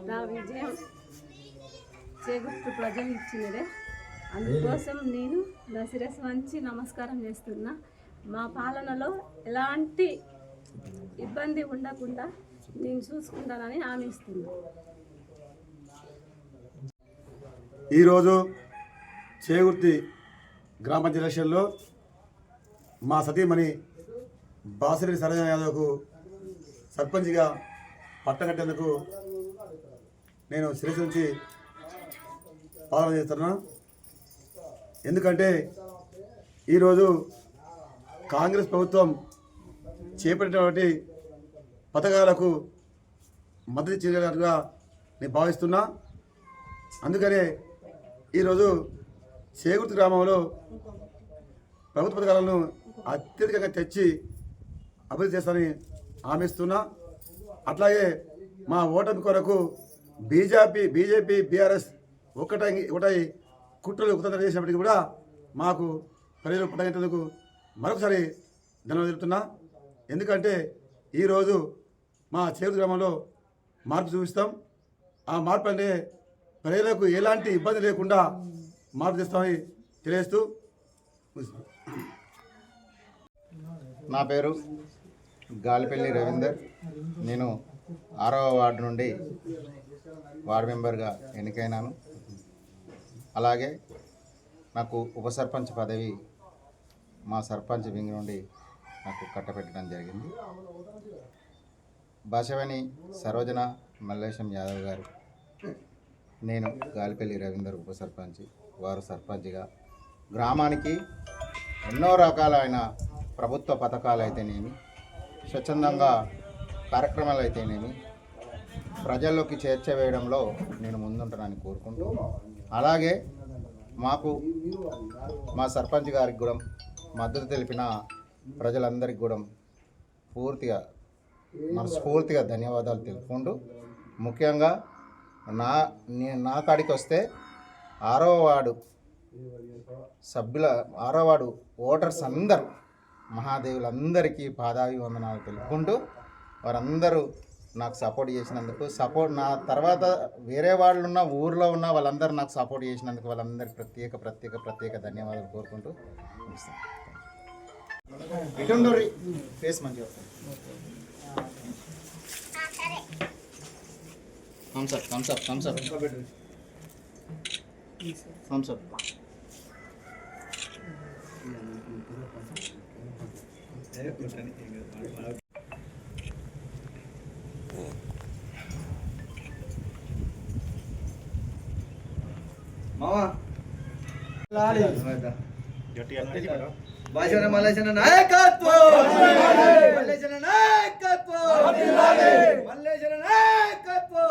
నా విజయం చేకూర్చు ప్రజలు ఇచ్చినదే. అందుకోసం నేను నా శిరస్సు వంచి నమస్కారం చేస్తున్నా. మా పాలనలో ఎలాంటి ఇబ్బంది ఉండకుండా నేను చూసుకుంటానని హామీ ఇస్తున్నా. ఈరోజు చేగుర్తి గ్రామ పంచాయతీ ఎలక్షన్లో మా సతీమణి బాసిరెడ్డి సరోజ యాదవ్కు సర్పంచ్గా పట్టగట్టేందుకు నేను శిరస్సు నుంచి పాలన చేస్తున్నా. ఎందుకంటే ఈరోజు కాంగ్రెస్ ప్రభుత్వం చేపట్టినటువంటి పథకాలకు మద్దతు ఇచ్చినట్టుగా నేను భావిస్తున్నా. అందుకనే ఈరోజు చేగుర్తి గ్రామంలో ప్రభుత్వ పథకాలను అత్యధికంగా తెచ్చి అభివృద్ధి చేస్తానని హామీస్తున్నా. అట్లాగే మా ఓటమి కొరకు బీజేపీ బీఆర్ఎస్ ఒకటై కుట్రలు కుతంత్రం చేసినప్పటికీ కూడా మాకు ప్రజలు పట్టగట్టేందుకు మరొకసారి ధన్యవాదాలు తెలుపుతున్నా. ఎందుకంటే ఈరోజు మా చేగుర్తి గ్రామంలో మార్పు చూపిస్తాం. ఆ మార్పు అంటే ప్రజలకు ఎలాంటి ఇబ్బంది లేకుండా మార్పు చేస్తామని తెలియజేస్తూ, నా పేరు గాలిపల్లి రవీందర్. నేను 6వ వార్డు నుండి వార్డు మెంబర్గా ఎన్నికైనాను. అలాగే నాకు ఉప సర్పంచ్ పదవి మా సర్పంచ్ వింగ్ నుండి నాకు కట్టపెట్టడం జరిగింది. భాషవని సరోజన మల్లేశం యాదవ్ గారు, నేను గాలిపల్లి రవీందర్ ఉప సర్పంచ్, వారు సర్పంచ్గా గ్రామానికి ఎన్నో రకాలైన ప్రభుత్వ పథకాలు అయితేనేమి, స్వచ్ఛందంగా కార్యక్రమాలు అయితేనేమి ప్రజల్లోకి చేర్చవేయడంలో నేను ముందుంటానని కోరుకుంటూ, అలాగే మాకు మా సర్పంచ్ గారికి కూడా మద్దతు తెలిపిన ప్రజలందరికీ కూడా మనస్ఫూర్తిగా ధన్యవాదాలు తెలుపుకుంటూ, ముఖ్యంగా నా కాడికి వస్తే 6వ వార్డు సభ్యుల 6వ వార్డు ఓటర్స్ అందరూ మహాదేవులందరికీ పాదాభివందనాలు తెలుపుకుంటూ, వారందరూ నాకు సపోర్ట్ చేసినందుకు, నా తర్వాత వేరే వాళ్ళు ఉన్న ఊర్లో ఉన్న వాళ్ళందరూ నాకు సపోర్ట్ చేసినందుకు వాళ్ళందరికీ ప్రత్యేక ధన్యవాదాలు కోరుకుంటూ ముగిస్తాను. ఫేస్ మంచిగా థమ్స్ అప్ భాషణ మల్లేశన నాయకత్వం, మల్లేశన నాయకత్వం, మల్లేశన నాయకత్వం.